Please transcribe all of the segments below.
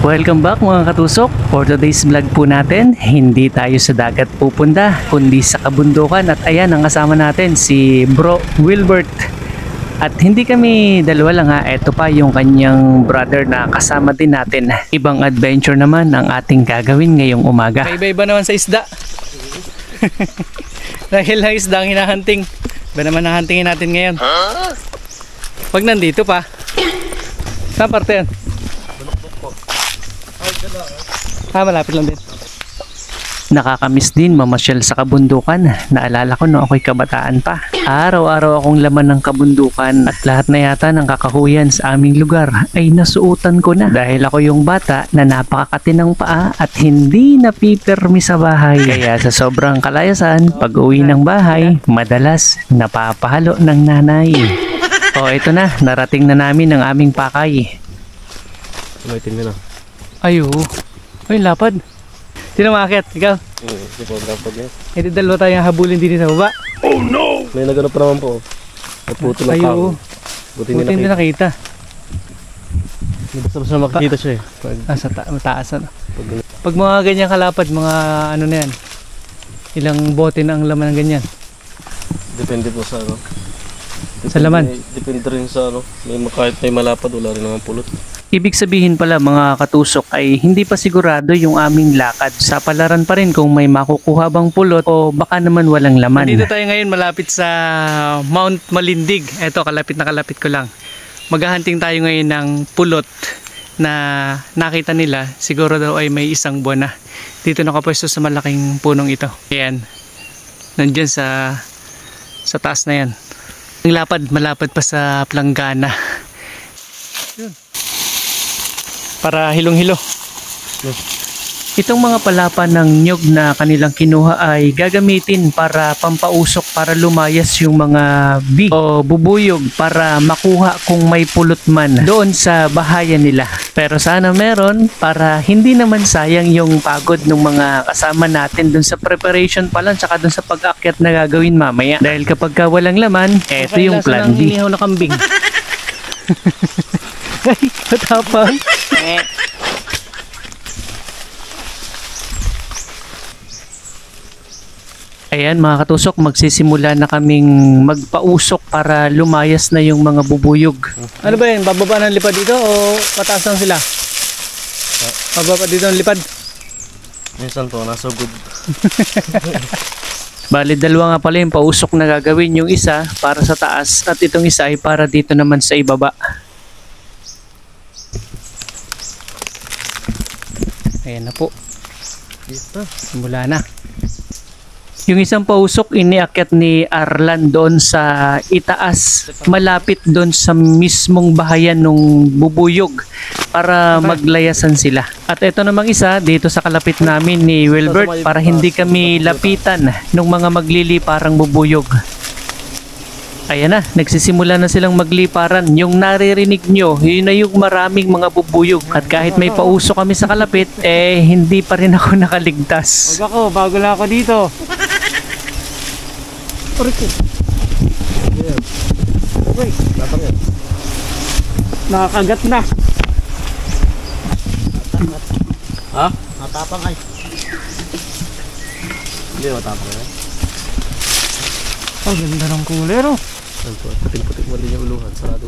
Welcome back mga katusok. For today's vlog po natin, hindi tayo sa dagat pupunta, kundi sa kabundukan. At ayan, ang kasama natin si Bro Wilbert. At hindi kami dalawa lang ha, ito pa yung kanyang brother na kasama din natin. Ibang adventure naman ang ating gagawin ngayong umaga. Iba-iba naman sa isda. Dahil lang isda ang hinahunting. Iba naman ang huntingin natin ngayon. Pag nandito pa. Saan parte yan? Malapit lang din. Nakakamiss din mamasyal sa kabundukan. Naalala ko nung ako'y kabataan pa. Araw-araw akong laman ng kabundukan at lahat na yata ng kakahuyan sa aming lugar ay nasuotan ko na. Dahil ako yung bata na napakakatinang paa at hindi napipirmi sa bahay. Kaya sa sobrang kalayasan, pag uwi ng bahay, madalas napapahalo ng nanay. O ito na, narating na namin ang aming pakay. Umitin mo na. Ayo. Ay, lapad. Sino makakit? Ikaw? Hindi po lapad yan. E di dalawa tayong habulin din sa baba. Oh no! May naganap pa naman po. Naputo ng kao. Buti hindi nakita. Basta makikita siya eh. Sa mataas na. Pag mga ganyan kalapad, mga ano na yan. Ilang bote na ang laman ng ganyan. Depende po sa ano. Sa laman? Depende rin sa ano. Kahit may malapad, wala rin naman pulot. Ibig sabihin pala mga katusok ay hindi pa sigurado yung aming lakad. Sa palaran pa rin kung may makukuha bang pulot o baka naman walang laman. Dito tayo ngayon malapit sa Mount Malindig. Eto, kalapit na kalapit ko lang. Maghahunting tayo ngayon ng pulot na nakita nila. Siguro daw ay may isang buwan na. Dito nakapwesto sa malaking punong ito. Ayan. Nandyan sa taas na yan. Ang lapad, malapad pa sa planggana. Yun. Para hilong-hilo. Itong mga palapa ng nyog na kanilang kinuha ay gagamitin para pampausok para lumayas yung mga bee o bubuyog para makuha kung may pulot man doon sa bahayan nila. Pero sana meron para hindi naman sayang yung pagod ng mga kasama natin doon sa preparation pa lang tsaka doon sa pag-akyat na gagawin mamaya. Dahil kapag walang laman, eto yung plan B. Inihaw na kambing. Ay, katapang. Ayan mga katusok, magsisimula na kaming magpausok para lumayas na yung mga bubuyog. Ano ba yun? Bababa ng lipad dito o pataas lang sila? Bababa dito ng lipad? Minsan po, nasa good. Bali, dalawa nga pala yung pausok na gagawin. Yung isa para sa taas at itong isa ay para dito naman sa ibaba. Ayan na po. Simula na. Yung isang pausok iniakyat ni Arlan doon sa itaas. Malapit doon sa mismong bahayan ng bubuyog para maglayasan sila. At ito namang isa dito sa kalapit namin ni Wilbert para hindi kami lapitan ng mga magliliparang bubuyog. Ayan na, nagsisimula na silang magliparan. Yung naririnig nyo, yun na yung maraming mga bubuyog. At kahit may pauso kami sa kalapit, hindi pa rin ako nakaligtas. Huwag ako, bago lang ako dito. Nakakagat na. Ha? Matapang ay. Hindi, matapang na. Ang ganda ng kulero. Putik-putik mo din yung uluhan. Sarado.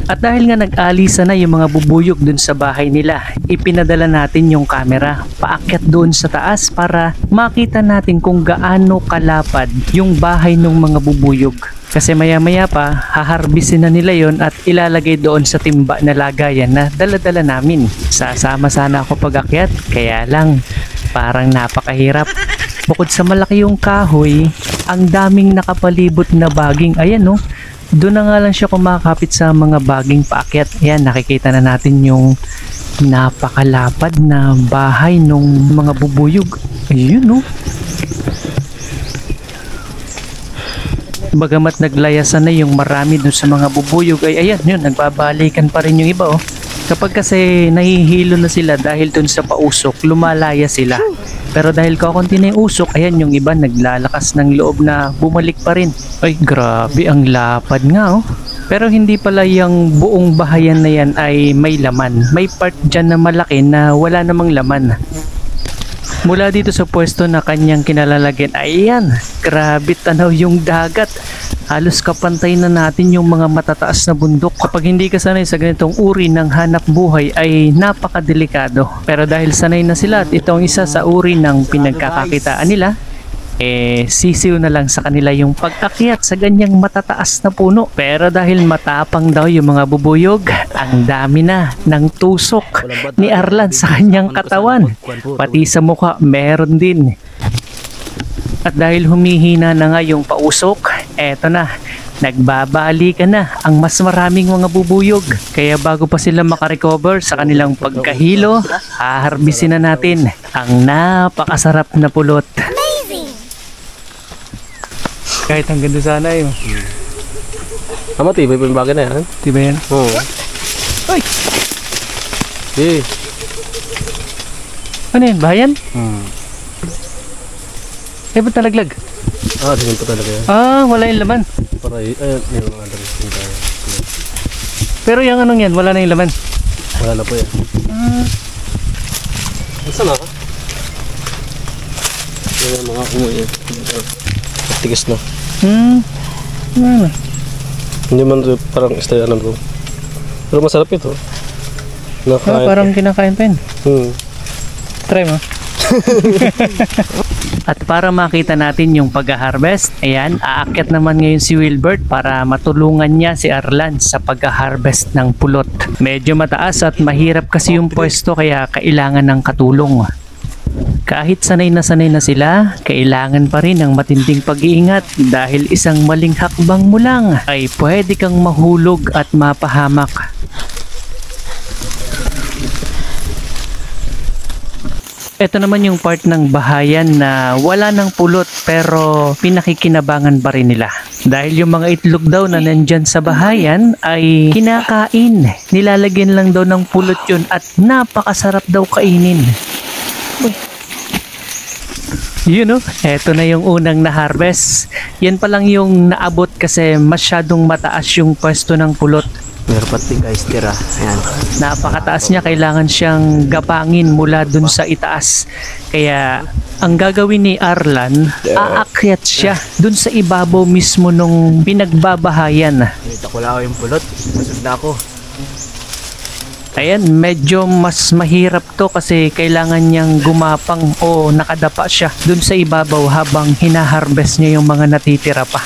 At dahil nga nag-alisa na yung mga bubuyog dun sa bahay nila, ipinadala natin yung camera paakyat doon sa taas para makita natin kung gaano kalapad yung bahay ng mga bubuyog. Kasi maya-maya pa, haharbisin na nila yon at ilalagay doon sa timba na lagayan na dala-dala namin. Sasama sana ako pag-akyat, kaya lang parang napakahirap. Bukod sa malaki yung kahoy, ang daming nakapalibot na baging. Ayan no, doon na nga lang siya kumakapit sa mga baging paakyat. Ayan, nakikita na natin yung napakalapad na bahay ng mga bubuyog. Ayun no. Bagamat naglayasan na yung marami dun sa mga bubuyog, ay ayan yun, nagbabalikan pa rin yung iba oh. Kapag kasi nahihilo na sila dahil dun sa pausok, lumalaya sila. Pero dahil kakunti na yung usok, ayan yung iba naglalakas ng loob na bumalik pa rin. Ay grabe, ang lapad nga oh. Pero hindi pala yung buong bahayan na yan ay may laman. May part dyan na malaki na wala namang laman. Mula dito sa pwesto na kanyang kinalalagyan, ayan, grabe tanaw yung dagat. Halos kapantay na natin yung mga matataas na bundok. Kapag hindi ka sanay sa ganitong uri ng hanap buhay ay napakadelikado. Pero dahil sanay na sila at itong isa sa uri ng pinagkakakitaan nila, sisiw na lang sa kanila yung pag-akyat sa ganyang matataas na puno. Pero dahil matapang daw yung mga bubuyog, ang dami na ng tusok ni Arlan sa kanyang katawan. Pati sa mukha, meron din. At dahil humihina na nga yung pausok, eto na, nagbabali ka na ang mas maraming mga bubuyog. Kaya bago pa sila makarecover sa kanilang pagkahilo, haharbisin na natin ang napakasarap na pulot. Kahit hanggang doon sana yun. Tama, tibay pa yung bagay na yan. Diba yan? Oo. Ay! Eh. Ano yan? Bahayan? Eh, ba't nalaglag? Tingin pa talaga yan. Wala yung laman. Para ayun, yung mga Pero yung anong yan, wala na yung laman. wala na po yan. Saan ako? Yan yung mga umuwi. Tigas na. Ano? Hindi man rin parang istayanan ko. Pero masarap ito. Parang kinakain pa yun. Try mo. At para makita natin yung pag-harvest, ayan, aakyat naman ngayon si Wilbert para matulungan niya si Arlan sa pag-harvest ng pulot. Medyo mataas at mahirap kasi yung pwesto kaya kailangan ng katulong. Kahit sanay na sila, kailangan pa rin ng matinding pag-iingat dahil isang maling hakbang mo lang ay pwede kang mahulog at mapahamak. Ito naman yung part ng bahayan na wala ng pulot pero pinakikinabangan pa rin nila. Dahil yung mga itlog daw na nandyan sa bahayan ay kinakain. Nilalagyan lang daw ng pulot yun at napakasarap daw kainin. Yun eto na yung unang na-harvest. Yan pa lang yung naabot kasi masyadong mataas yung pwesto ng pulot. Meron pati guys, tira. Ayan. Napakataas niya, kailangan siyang gapangin mula dun sa itaas. Kaya ang gagawin ni Arlan, aakyat siya dun sa ibabaw mismo nung pinagbabahayan. Dito ko lang yung pulot. Masod na ako. Ayan, medyo mas mahirap to kasi kailangan niyang gumapang o nakadapa siya dun sa ibabaw habang hinaharvest niya yung mga natitira pa.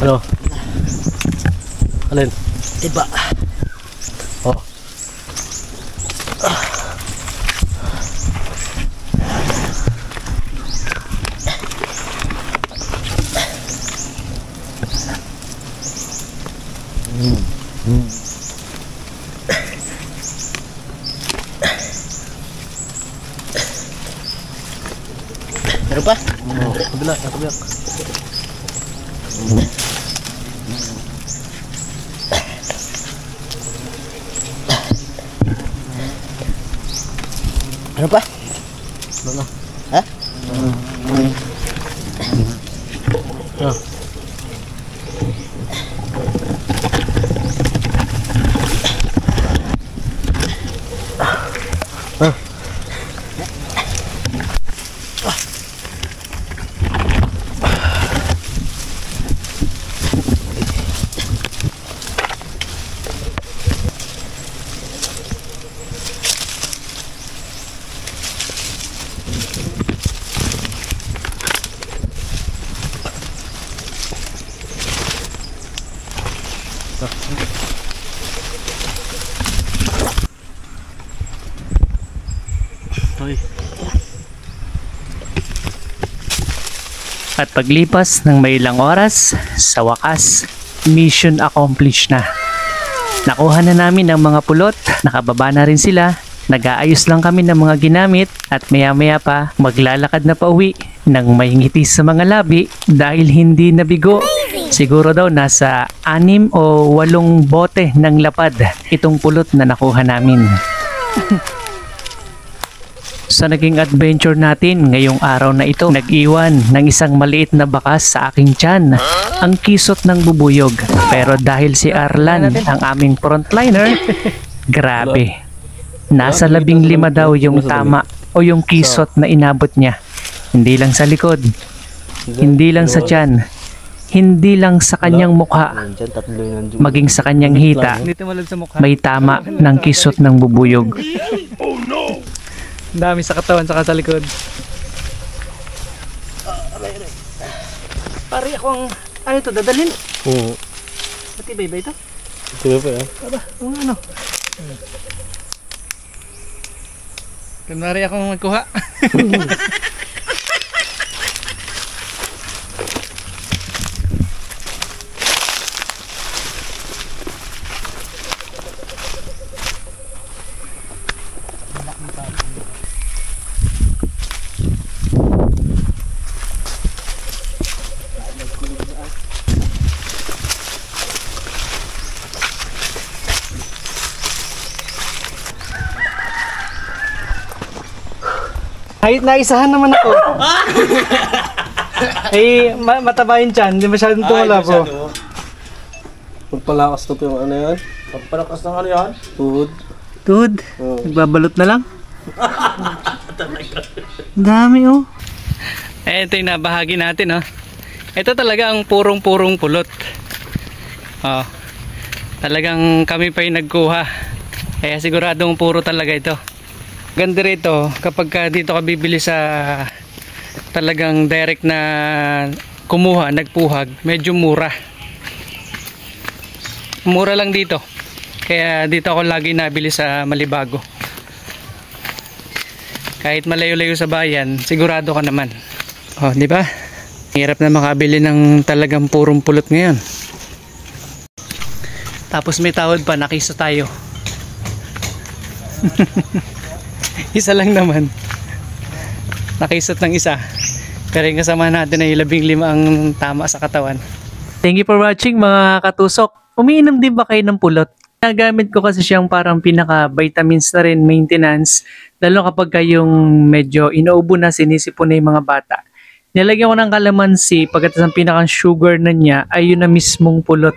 Ano? Alin? Diba? Oh. Meron pa? Kabila. Ano pa? Ha? At paglipas ng may ilang oras, sa wakas, mission accomplished na. Nakuha na namin ang mga pulot, nakababa na rin sila, Nag-aayos lang kami ng mga ginamit at maya-maya pa maglalakad na pauwi nang may ngiti sa mga labi dahil hindi nabigo. Siguro daw nasa 6 o 8 bote ng lapad itong pulot na nakuha namin. Sa naging adventure natin ngayong araw na ito, nag-iwan ng isang maliit na bakas sa aking tiyan, ang kisot ng bubuyog. Pero dahil si Arlan ang aming frontliner, grabe. Nasa 15 daw yung tama o yung kisot na inabot niya. Hindi lang sa likod, hindi lang sa tiyan, hindi lang sa kanyang mukha, Nandiyan, tatlo yun nandiyan. maging sa kanyang hita, may tama ng kisot ng bubuyog. Dami sa katawan saka sa likod. Pare ako ang ano ito dadalhin? Oo. Matibay ba ito? Sige pa yan. Aba, ano? Kunwari akong magkuha. Kahit naisahan naman ako. Mataba yung tiyan, hindi masyadong tumala po. Magpalakas to yung ano yan? Magpalakas ng ano yan? Tuhod. Dude, nagbabalot na lang. Dami oh. Ito yung nabahagi natin oh. Ito talaga ang purong-purong pulot. Oh. Talagang kami pa yung nagkuha. Kaya siguradong puro talaga ito. Ganda rito kapag dito ka bibili sa talagang direct na kumuha, nagpuhag, medyo mura. Mura lang dito. Kaya dito ako lagi nabili sa Malibago. Kahit malayo-layo sa bayan, sigurado ka naman. Oh, di ba? Hirap na makabili ng talagang purong pulot ngayon. Tapos may tawad pa, nakisa tayo. Isa lang naman. Nakisot ng isa. Pero yung kasama natin ay 15 ang tama sa katawan. Thank you for watching mga katusok. Umiinom din ba kayo ng pulot? Nagamit ko kasi siyang parang pinaka-vitamins na rin maintenance. Lalo kapag kayong medyo inuubo na, sinisipon na yung mga bata. Nilagyan ko ng kalamansi pagkatapos ang pinaka-sugar na niya ay yun na mismong pulot.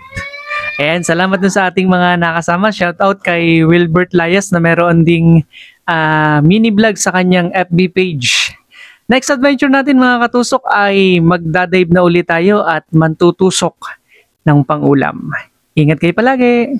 Ayan, salamat dun sa ating mga nakasama. Shoutout kay Wilbert Layas na meron ding mini vlog sa kanyang FB page. Next adventure natin mga katusok ay magdadive na ulit tayo at mantutusok ng pangulam. Ingat kayo palagi!